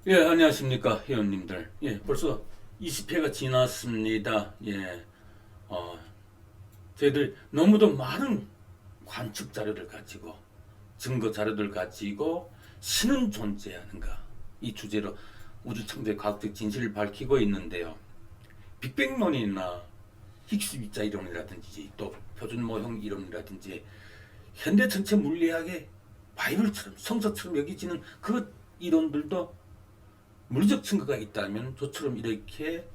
예, 안녕하십니까, 회원님들. 예, 벌써 20회가 지났습니다. 예, 어, 저희들 너무도 많은 관측 자료를 가지고, 증거 자료들 가지고, 신은 존재하는가, 이 주제로 우주 창조의 과학적 진실을 밝히고 있는데요. 빅뱅론이나 히그스 입자 이론이라든지, 또 표준 모형 이론이라든지, 현대 전체 물리학의 바이블처럼, 성서처럼 여기지는 그 이론들도 물리적 증거가 있다면 저처럼 이렇게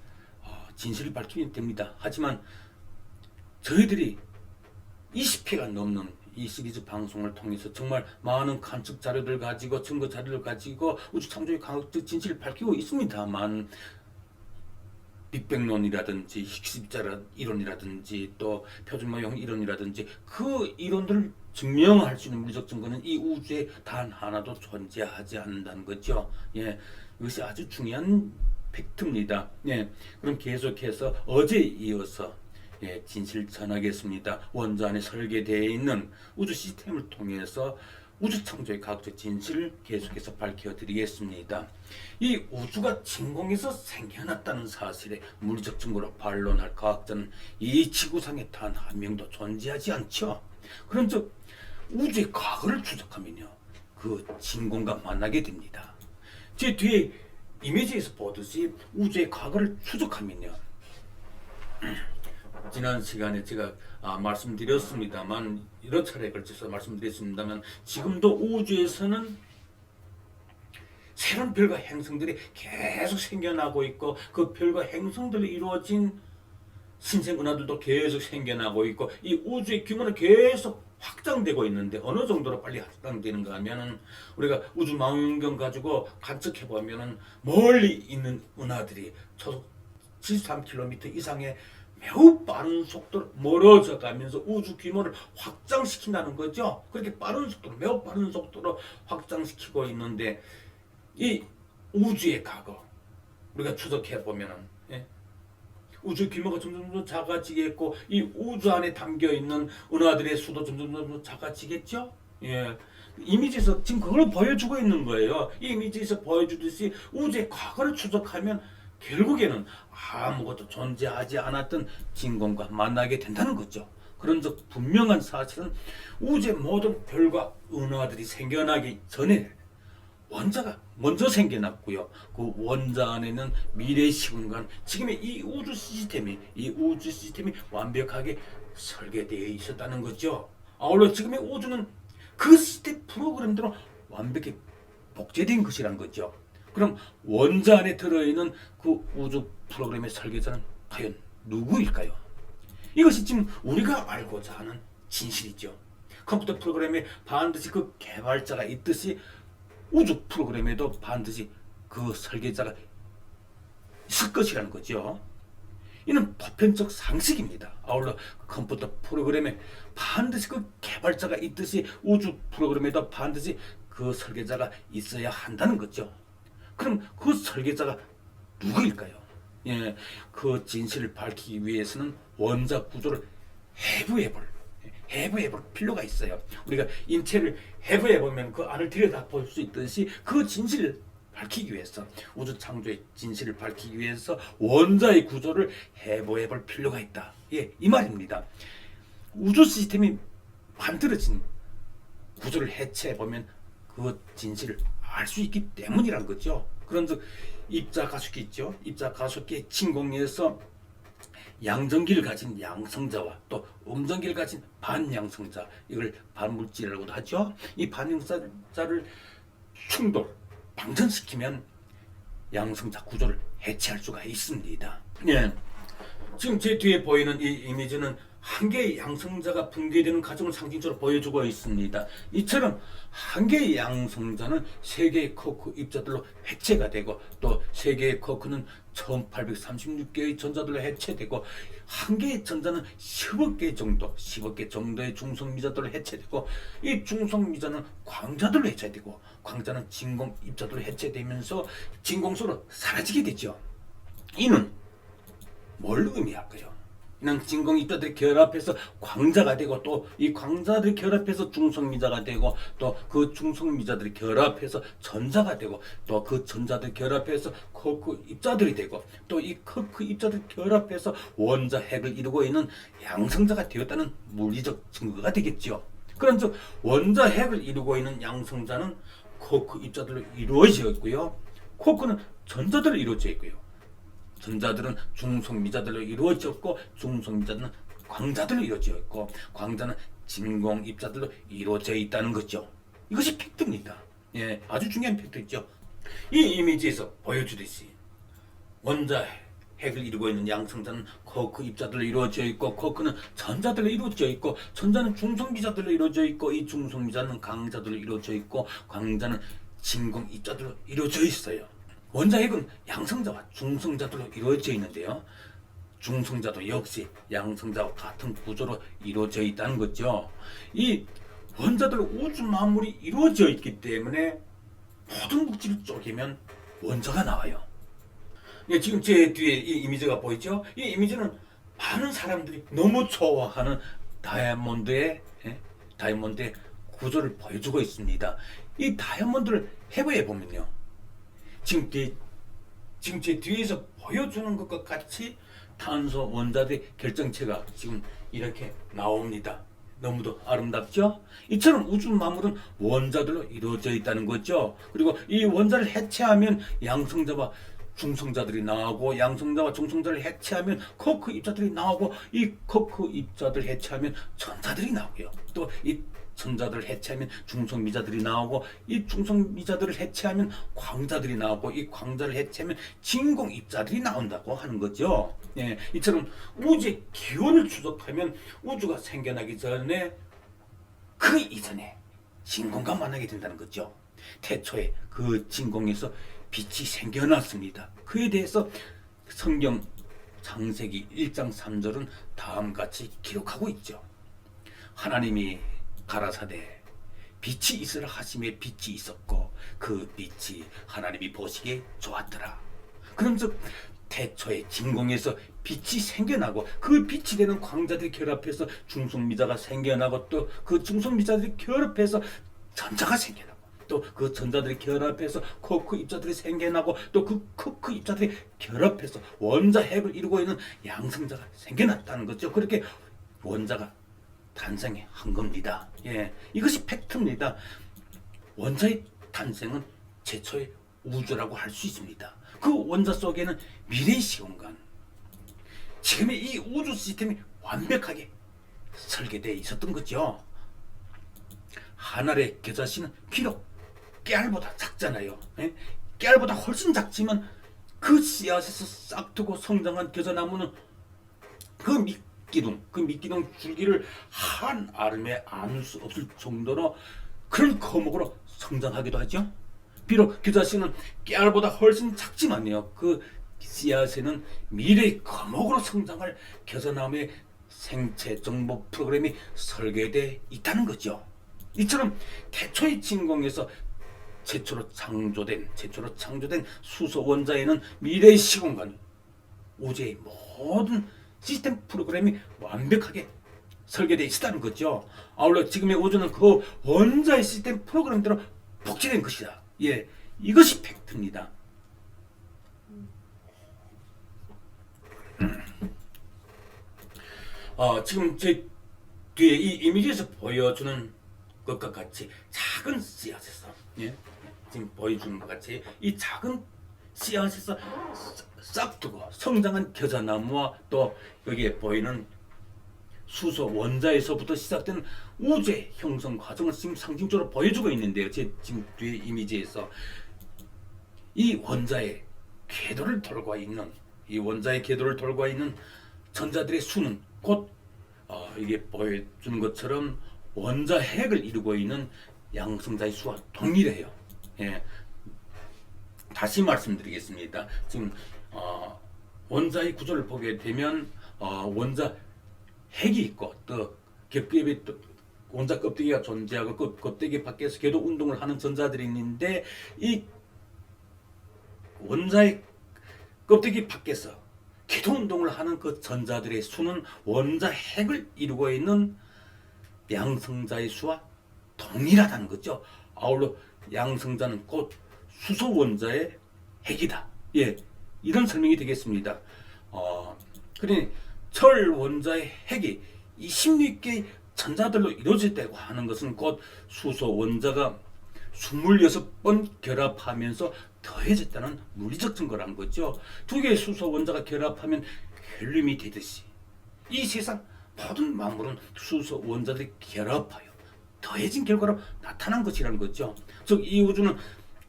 진실을 밝히면 됩니다. 하지만 저희들이 20회가 넘는 이 시리즈 방송을 통해서 정말 많은 관측 자료들 가지고 증거 자료를 가지고 우주 창조의 과학적 진실을 밝히고 있습니다만 빅뱅론이라든지 히그스 입자 이론이라든지 또 표준 모형 이론이라든지 그 이론들을 증명할 수 있는 물리적 증거는 이 우주에 단 하나도 존재하지 않는다는 거죠. 예, 이것이 아주 중요한 팩트입니다. 예, 그럼 계속해서 어제 이어서 진실 전하겠습니다. 원자 안에 설계되어 있는 우주 시스템을 통해서 우주 창조의 과학적 진실을 계속해서 밝혀드리겠습니다. 이 우주가 진공에서 생겨났다는 사실에 물리적 증거로 반론할 과학자는 이 지구상에 단 한 명도 존재하지 않죠. 그런즉 우주의 과거를 추적하면요, 그 진공과 만나게 됩니다. 제 뒤에 이미지에서 보듯이 우주의 과거를 추적하면요, 지난 시간에 제가 말씀드렸습니다만 여러 차례에 걸쳐서 말씀드렸습니다만 지금도 우주에서는 새로운 별과 행성들이 계속 생겨나고 있고 그 별과 행성들로 이루어진 신생 은하들도 계속 생겨나고 있고 이 우주의 규모는 계속 확장되고 있는데 어느 정도로 빨리 확장되는가 하면은 우리가 우주 망원경 가지고 관측해 보면은 멀리 있는 은하들이 초속 73km 이상의 매우 빠른 속도로 멀어져 가면서 우주 규모를 확장시킨다는 거죠. 그렇게 빠른 속도로, 매우 빠른 속도로 확장시키고 있는데 이 우주의 과거 우리가 추적해 보면은 우주 규모가 점점 작아지겠고 이 우주 안에 담겨 있는 은하들의 수도 점점 작아지겠죠. 예. 이미지에서 지금 그걸 보여주고 있는 거예요. 이 이미지에서 보여주듯이 우주의 과거를 추적하면 결국에는 아무것도 존재하지 않았던 진공과 만나게 된다는 거죠. 그런즉 분명한 사실은 우주의 모든 별과 은하들이 생겨나기 전에 원자가 먼저 생겨났고요. 그 원자 안에는 미래 시공간, 지금의 이 우주 시스템이 완벽하게 설계되어 있었다는 거죠. 아울러 지금의 우주는 그 시스템 프로그램대로 완벽히 복제된 것이란 거죠. 그럼 원자 안에 들어있는 그 우주 프로그램의 설계자는 과연 누구일까요? 이것이 지금 우리가 알고자 하는 진실이죠. 컴퓨터 프로그램에 반드시 그 개발자가 있듯이 우주 프로그램에도 반드시 그 설계자가 있을 것이라는 거죠. 이는 보편적 상식입니다. 아울러 컴퓨터 프로그램에 반드시 그 개발자가 있듯이 우주 프로그램에도 반드시 그 설계자가 있어야 한다는 거죠. 그럼 그 설계자가 누구일까요? 예, 그 진실을 밝히기 위해서는 원자 구조를 해부해볼 필요가 있어요. 우리가 인체를 해부해보면 그 안을 들여다볼 수 있듯이 그 진실을 밝히기 위해서, 우주 창조의 진실을 밝히기 위해서 원자의 구조를 해부해볼 필요가 있다. 예, 이 말입니다. 우주 시스템이 만들어진 구조를 해체해보면 그 진실을 알 수 있기 때문이란 거죠. 그런즉 입자 가속기 있죠. 입자 가속기의 진공에서 양전기를 가진 양성자와 또 음전기를 가진 반양성자, 이걸 반물질이라고도 하죠. 이 반양성자를 방전시키면 양성자 구조를 해체할 수가 있습니다. 예. 지금 제 뒤에 보이는 이 이미지는 한 개의 양성자가 붕괴되는 과정을 상징적으로 보여주고 있습니다. 이처럼 한 개의 양성자는 세 개의 쿼크 입자들로 해체가 되고 또 세 개의 쿼크는 1836개의 전자들로 해체되고 한 개의 전자는 10억 개 정도의 중성미자들로 해체되고 이 중성미자는 광자들로 해체되고 광자는 진공 입자들로 해체되면서 진공 속으로 사라지게 되죠. 이는 뭘 의미할까요? 이런 진공 입자들이 결합해서 광자가 되고 또 이 광자들이 결합해서 중성미자가 되고 또 그 중성미자들이 결합해서 전자가 되고 또 그 전자들이 결합해서 코크 입자들이 되고 또 이 코크 입자들이 결합해서 원자 핵을 이루고 있는 양성자가 되었다는 물리적 증거가 되겠죠. 그런즉 원자 핵을 이루고 있는 양성자는 코크 입자들로 이루어져 있고요. 코크는 전자들로 이루어져 있고요. 전자들은 중성미자들로 이루어졌고 중성미자들은 광자들로 이루어져 있고 광자는 진공 입자들로 이루어져 있다는 거죠. 이것이 팩트입니다. 예, 아주 중요한 팩트죠. 이 이미지에서 보여주듯이 원자 핵을 이루고 있는 양성자는 코크 입자들로 이루어져 있고 코크는 전자들로 이루어져 있고 전자는 중성미자들로 이루어져 있고 이 중성미자는 광자들로 이루어져 있고 광자는 진공 입자들로 이루어져 있어요. 원자핵은 양성자와 중성자들로 이루어져 있는데요. 중성자도 역시 양성자와 같은 구조로 이루어져 있다는 거죠. 이 원자들 우주 만물이 이루어져 있기 때문에 모든 물질을 쪼개면 원자가 나와요. 예, 지금 제 뒤에 이 이미지가 보이죠? 이 이미지는 많은 사람들이 너무 좋아하는 다이아몬드의 구조를 보여주고 있습니다. 이 다이아몬드를 해부해 보면요. 지금 제 뒤에서 보여주는 것과 같이 탄소 원자들의 결정체가 지금 이렇게 나옵니다. 너무도 아름답죠? 이처럼 우주 만물은 원자들로 이루어져 있다는 거죠. 그리고 이 원자를 해체하면 양성자와 중성자들이 나오고 양성자와 중성자를 해체하면 코크 입자들이 나오고 이 코크 입자들 해체하면 전자들이 나오고요. 또 이 전자들을 해체하면 중성미자들이 나오고 이 중성미자들을 해체하면 광자들이 나오고 이 광자를 해체하면 진공 입자들이 나온다고 하는 거죠. 예, 이처럼 우주의 기원을 추적하면 우주가 생겨나기 전에 그 이전에 진공과 만나게 된다는 거죠. 태초에 그 진공에서 빛이 생겨났습니다. 그에 대해서 성경 창세기 1장 3절은 다음같이 기록하고 있죠. 하나님이 가라사대 빛이 있으라 하심에 빛이 있었고 그 빛이 하나님이 보시기에 좋았더라. 그런즉 태초에 진공에서 빛이 생겨나고 그 빛이 되는 광자들이 결합해서 중성미자가 생겨나고 또 그 중성미자들이 결합해서 전자가 생겨나고 또 그 전자들이 결합해서 코크 입자들이 생겨나고 또 그 코크 입자들이 결합해서 원자 핵을 이루고 있는 양성자가 생겨났다는 거죠. 그렇게 원자가 탄생한 겁니다. 예, 이것이 팩트입니다. 원자의 탄생은 최초의 우주라고 할 수 있습니다. 그 원자 속에는 미래의 시공간, 지금의 이 우주 시스템이 완벽하게 설계되어 있었던 거죠. 하늘의 겨자씨는 비록 깨알보다 작잖아요. 예? 깨알보다 훨씬 작지만 그 씨앗에서 싹트고 성장한 겨자나무는 그 미끼둥 줄기를 한 아름에 안을 수 없을 정도로 그런 거목으로 성장하기도 하죠. 비록 겨자씨는 깨알보다 훨씬 작지만요. 그 씨앗에는 미래의 거목으로 성장할 겨자나무의 생체 정보 프로그램이 설계되어 있다는 거죠. 이처럼 태초의 진공에서 최초로 창조된 수소 원자에는 미래의 시공간, 우주의 모든 시스템 프로그램이 완벽하게 설계되어 있다는 거죠. 아울러 지금의 우주는 그 원자의 시스템 프로그램대로 복제된 것이다. 예, 이것이 팩트입니다. 지금 제 뒤에 이 이미지에서 보여주는 것과 같이 작은 씨앗에서, 예, 지금 보여주는 것 같이 이 작은 씨앗에서 싹두고 성장한 겨자나무와 또 여기에 보이는 수소 원자에서부터 시작된 우주의 형성 과정을 지금 상징적으로 보여주고 있는데요. 제 지금 뒤에 이미지에서 이 원자의 궤도를 돌고 있는 전자들의 수는 곧 이게 보여주는 것처럼 원자 핵을 이루고 있는 양성자의 수와 동일해요. 예. 다시 말씀드리겠습니다. 지금 원자의 구조를 보게 되면 원자 핵이 있고 또 겹겹이 또 원자 껍데기가 존재하고 그 껍데기 밖에서 궤도 운동을 하는 전자들이 있는데 이 원자의 껍데기 밖에서 기도 운동을 하는 그 전자들의 수는 원자 핵을 이루고 있는 양성자의 수와 동일하다는 거죠. 아울러 양성자는 곧 수소 원자의 핵이다. 예, 이런 설명이 되겠습니다. 그러니 철 원자의 핵이 26개의 전자들로 이루어졌다고 하는 것은 곧 수소 원자가 26번 결합하면서 더해졌다는 물리적 증거라는 거죠. 두 개의 수소 원자가 결합하면 헬륨이 되듯이 이 세상 모든 만물은 수소 원자들이 결합하여 더해진 결과로 나타난 것이라는 거죠. 즉 이 우주는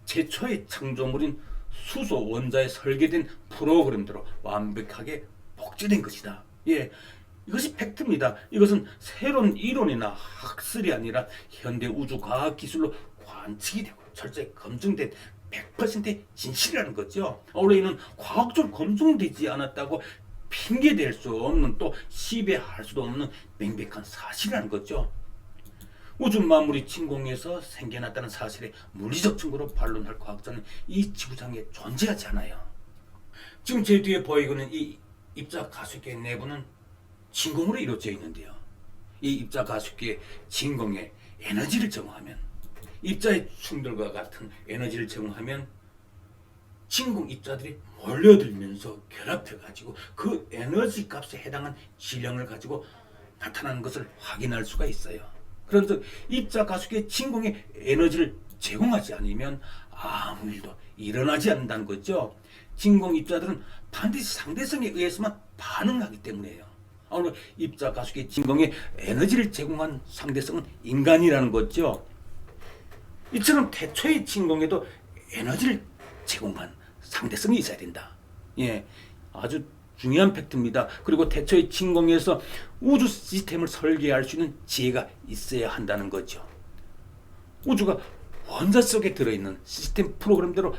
최초의 창조물인 수소 원자에 설계된 프로그램대로 완벽하게 복제된 것이다. 예, 이것이 팩트입니다. 이것은 새로운 이론이나 학설이 아니라 현대 우주 과학 기술로 관측이 되고 철저히 검증된 100%의 진실이라는 거죠. 원래 이는 과학적으로 검증되지 않았다고 핑계댈 수 없는, 또 시배할 수도 없는 명백한 사실이라는 거죠. 우주 만물이 진공에서 생겨났다는 사실에 물리적 증거로 반론할 과학자는 이 지구상에 존재하지 않아요. 지금 제 뒤에 보이고 있는 이 입자 가속기의 내부는 진공으로 이루어져 있는데요. 이 입자 가속기의 진공에 에너지를 제공하면, 입자의 충돌과 같은 에너지를 제공하면 진공 입자들이 몰려들면서 결합해가지고 그 에너지 값에 해당한 질량을 가지고 나타나는 것을 확인할 수가 있어요. 그런즉 입자 가속기의 진공에 에너지를 제공하지 않으면 아무 일도 일어나지 않는다는 거죠. 진공 입자들은 반드시 상대성에 의해서만 반응하기 때문이에요. 오늘 입자 가속기의 진공에 에너지를 제공한 상대성은 인간이라는 거죠. 이처럼 태초의 진공에도 에너지를 제공한 상대성이 있어야 된다. 예, 아주 중요한 팩트입니다. 그리고 태초의 진공에서 우주 시스템을 설계할 수 있는 지혜가 있어야 한다는 거죠. 우주가 원자 속에 들어있는 시스템 프로그램대로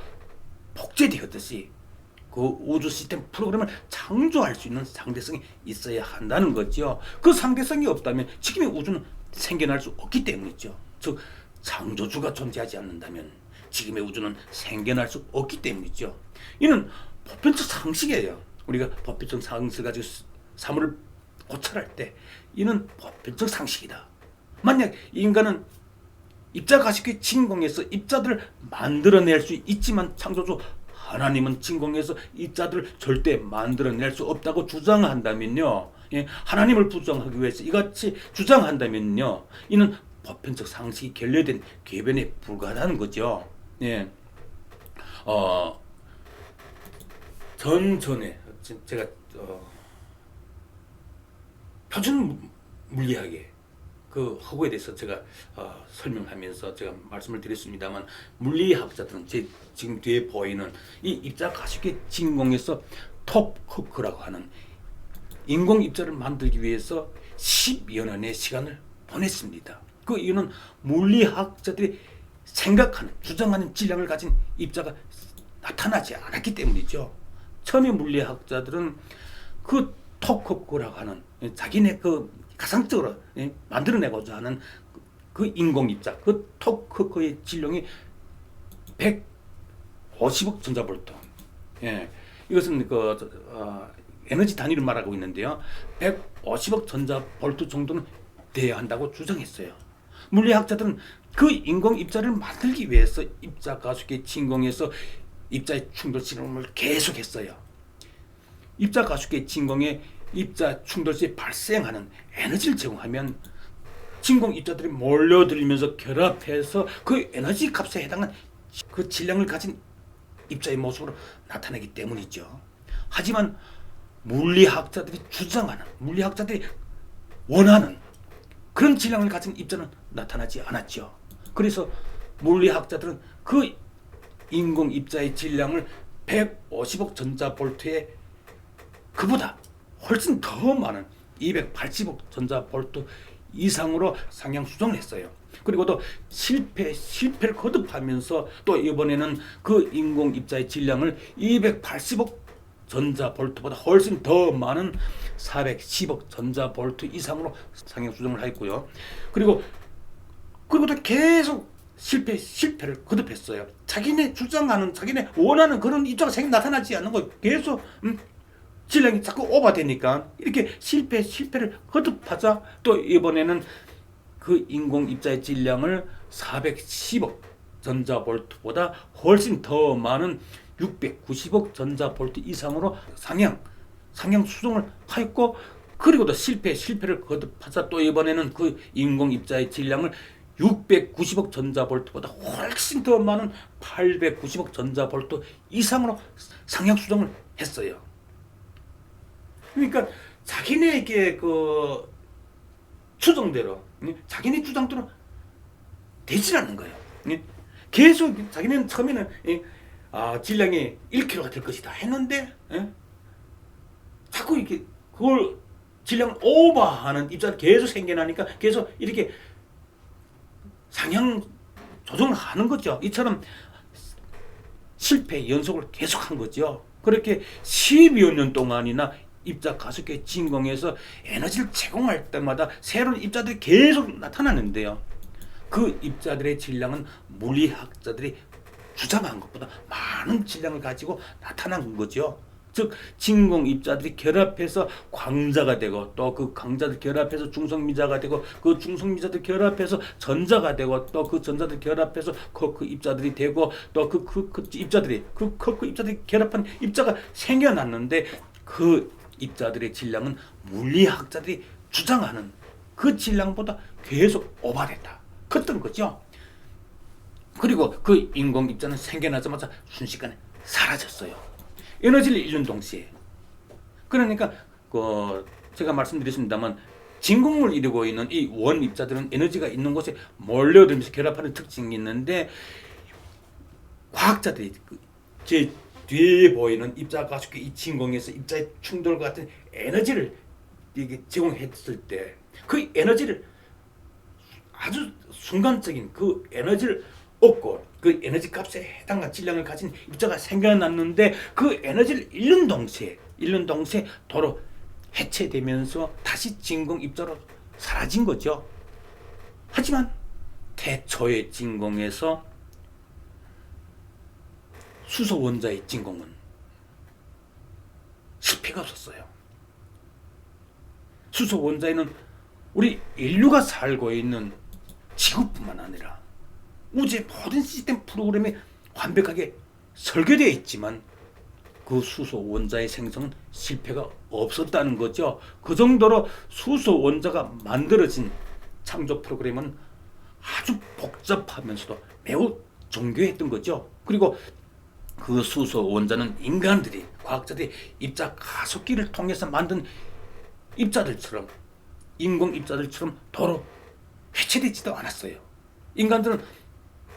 복제되었듯이 그 우주 시스템 프로그램을 창조할 수 있는 상대성이 있어야 한다는 거죠. 그 상대성이 없다면 지금의 우주는 생겨날 수 없기 때문이죠. 즉 창조주가 존재하지 않는다면 지금의 우주는 생겨날 수 없기 때문이죠. 이는 보편적 상식이에요. 우리가 보편적 상식을 가지고 사물을 고찰할 때 이는 보편적 상식이다. 만약 인간은 입자 가속기 진공에서 입자들을 만들어낼 수 있지만 창조주 하나님은 진공에서 입자들을 절대 만들어낼 수 없다고 주장한다면요, 예, 하나님을 부정하기 위해서 이같이 주장한다면요, 이는 보편적 상식이 결여된 궤변에 불과하다는 거죠. 예. 전에 제가 표준 물리학의 그 허구에 대해서 제가 설명하면서 제가 말씀을 드렸습니다만, 물리학자들은 지금 뒤에 보이는 이 입자 가속기 진공에서 톱커크라고 하는 인공 입자를 만들기 위해서 10여 년의 시간을 보냈습니다. 그 이유는 물리학자들이 생각하는, 주장하는 질량을 가진 입자가 나타나지 않았기 때문이죠. 처음에 물리학자들은 그 톱커크라고 하는 자기네 그 가상적으로 만들어내고자 하는 그 인공 입자, 그 톱커크의 질량이 150억 전자볼트. 예, 이것은 에너지 단위를 말하고 있는데요. 150억 전자볼트 정도는 돼야 한다고 주장했어요. 물리학자들은 그 인공 입자를 만들기 위해서 입자 가속기 진공에서 입자의 충돌 실험을 계속했어요. 입자 가속기 진공에 입자 충돌 시 발생하는 에너지를 제공하면 진공 입자들이 몰려들면서 결합해서 그 에너지 값에 해당한 그 질량을 가진 입자의 모습으로 나타나기 때문이죠. 하지만 물리학자들이 주장하는, 물리학자들이 원하는 그런 질량을 가진 입자는 나타나지 않았죠. 그래서 물리학자들은 그 인공 입자의 질량을 150억 전자볼트에 그보다 훨씬 더 많은 280억 전자볼트 이상으로 상향 수정을 했어요. 그리고 또 실패를 거듭하면서 또 이번에는 그 인공 입자의 질량을 280억 전자볼트보다 훨씬 더 많은 410억 전자볼트 이상으로 상향 수정을 했고요. 그리고 또 계속 실패를 거듭했어요. 자기네 주장하는, 자기네 원하는 그런 입자가 나타나지 않는 거 계속 질량이 자꾸 오버되니까 이렇게 실패를 거듭하자 또 이번에는 그 인공 입자의 질량을 410억 전자볼트보다 훨씬 더 많은 690억 전자볼트 이상으로 상향 수정을 하였고, 그리고 또 실패를 거듭하자 또 이번에는 그 인공 입자의 질량을 690억 전자볼트보다 훨씬 더 많은 890억 전자볼트 이상으로 상향 수정을 했어요. 그러니까 자기네에게 그 추정대로, 자기네 주장대로 되질 않는 거예요. 계속 자기는 처음에는 질량이 1kg가 될 것이다 했는데 자꾸 이렇게 그걸 질량을 오버하는 입자가 계속 생겨나니까 계속 이렇게 상향 조정을 하는 거죠. 이처럼 실패 연속을 계속한 거죠. 그렇게 10여 년 동안이나 입자 가속계 진공에서 에너지를 제공할 때마다 새로운 입자들이 계속 나타나는데요. 그 입자들의 질량은 물리학자들이 주장한 것보다 많은 질량을 가지고 나타난 거죠. 즉 진공 입자들이 결합해서 광자가 되고, 또 그 광자들 결합해서 중성미자가 되고, 그 중성미자들 결합해서 전자가 되고, 또 그 전자들 결합해서 그 입자들이 되고, 또 그 입자들이 결합한 입자가 생겨났는데, 그 입자들의 질량은 물리학자들이 주장하는 그 질량보다 계속 오버됐다 그랬던 거죠. 그리고 그 인공 입자는 생겨나자마자 순식간에 사라졌어요. 에너지를 잃는 동시에. 그러니까 제가 말씀드렸습니다만 진공을 이루고 있는 이 원 입자들은 에너지가 있는 곳에 몰려들면서 결합하는 특징이 있는데, 과학자들이 제 뒤에 보이는 입자 가속계 이 진공에서 입자의 충돌과 같은 에너지를 이게 제공했을 때 그 에너지를 아주 순간적인 그 에너지를 얻고 그 에너지 값에 해당한 질량을 가진 입자가 생겨났는데, 그 에너지를 잃는 동시에 도로 해체되면서 다시 진공 입자로 사라진 거죠. 하지만 태초의 진공에서 수소 원자의 진공은 실패가 없었어요. 수소 원자에는 우리 인류가 살고 있는 지구뿐만 아니라 우주의 모든 시스템 프로그램이 완벽하게 설계되어 있지만 그 수소 원자의 생성은 실패가 없었다는 거죠. 그 정도로 수소 원자가 만들어진 창조 프로그램은 아주 복잡하면서도 매우 정교했던 거죠. 그리고 그 수소 원자는 인간들이, 과학자들이 입자 가속기를 통해서 만든 입자들처럼, 인공 입자들처럼 도로 해체되지도 않았어요. 인간들은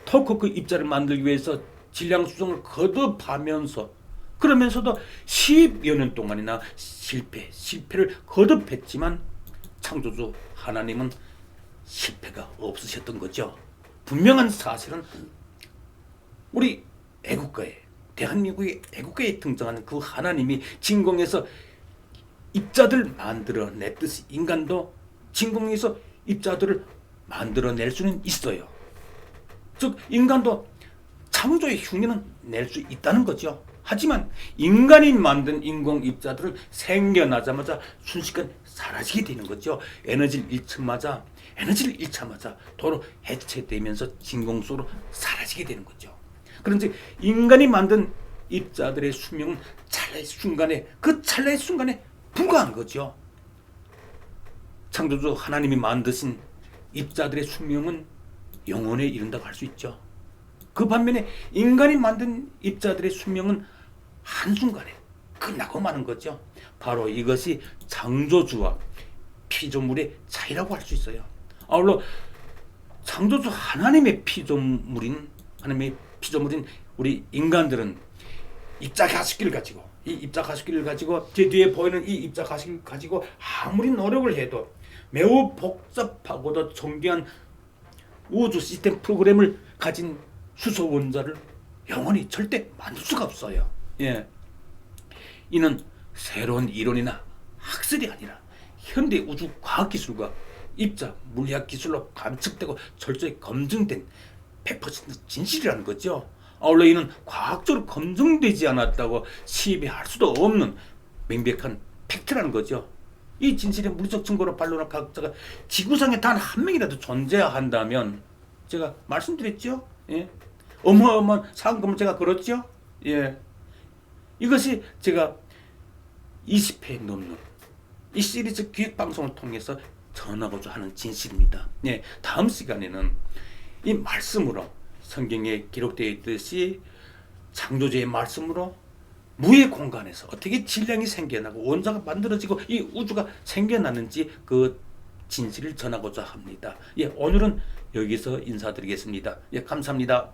透过그 입자를 만들기 위해서 질량 수정을 거듭하면서, 그러면서도 10여 년 동안이나 실패를 거듭했지만 창조주 하나님은 실패가 없으셨던 거죠. 분명한 사실은 우리 애국가에, 대한민국의 애국가에 등장하는 그 하나님이 진공에서 입자들 만들어냈듯이 인간도 진공에서 입자들을 만들어낼 수는 있어요. 즉 인간도 창조의 흉내는 낼 수 있다는 거죠. 하지만 인간이 만든 인공 입자들은 생겨나자마자 순식간 사라지게 되는 거죠. 에너지를 잃자마자 도로 해체되면서 진공 속으로 사라지게 되는 거죠. 그런지 인간이 만든 입자들의 수명은 찰나의 순간에 불과한 거죠. 창조주 하나님이 만드신 입자들의 수명은 영원에 이른다고 할 수 있죠. 그 반면에 인간이 만든 입자들의 수명은 한순간에 끝나고 마는 거죠. 바로 이것이 창조주와 피조물의 차이라고 할 수 있어요. 아울러 창조주 하나님의 피조물인 우리 인간들은 입자 가속기를 가지고 제 뒤에 보이는 이 입자 가속기를 가지고 아무리 노력을 해도 매우 복잡하고도 정교한 우주 시스템 프로그램을 가진 수소 원자를 영원히 절대 만들 수가 없어요. 예. 이는 새로운 이론이나 학설이 아니라 현대 우주 과학 기술과 입자 물리학 기술로 관측되고 철저히 검증된 100% 진실이라는 거죠. 아울러 이는 과학적으로 검증되지 않았다고 시비할 수도 없는 명백한 팩트라는 거죠. 이 진실의 물리적 증거로 반론할 과학자가 지구상에 단 한 명이라도 존재해야 한다면 제가 말씀드렸죠. 예. 어마어마한 상금을 제가 걸었죠. 예. 이것이 제가 20회 넘는 이 시리즈 기획방송을 통해서 전하고자 하는 진실입니다. 예. 다음 시간에는 이 말씀으로 성경에 기록되어 있듯이 창조주의 말씀으로 무의 공간에서 어떻게 질량이 생겨나고 원자가 만들어지고 이 우주가 생겨나는지 그 진실을 전하고자 합니다. 예, 오늘은 여기서 인사드리겠습니다. 예, 감사합니다.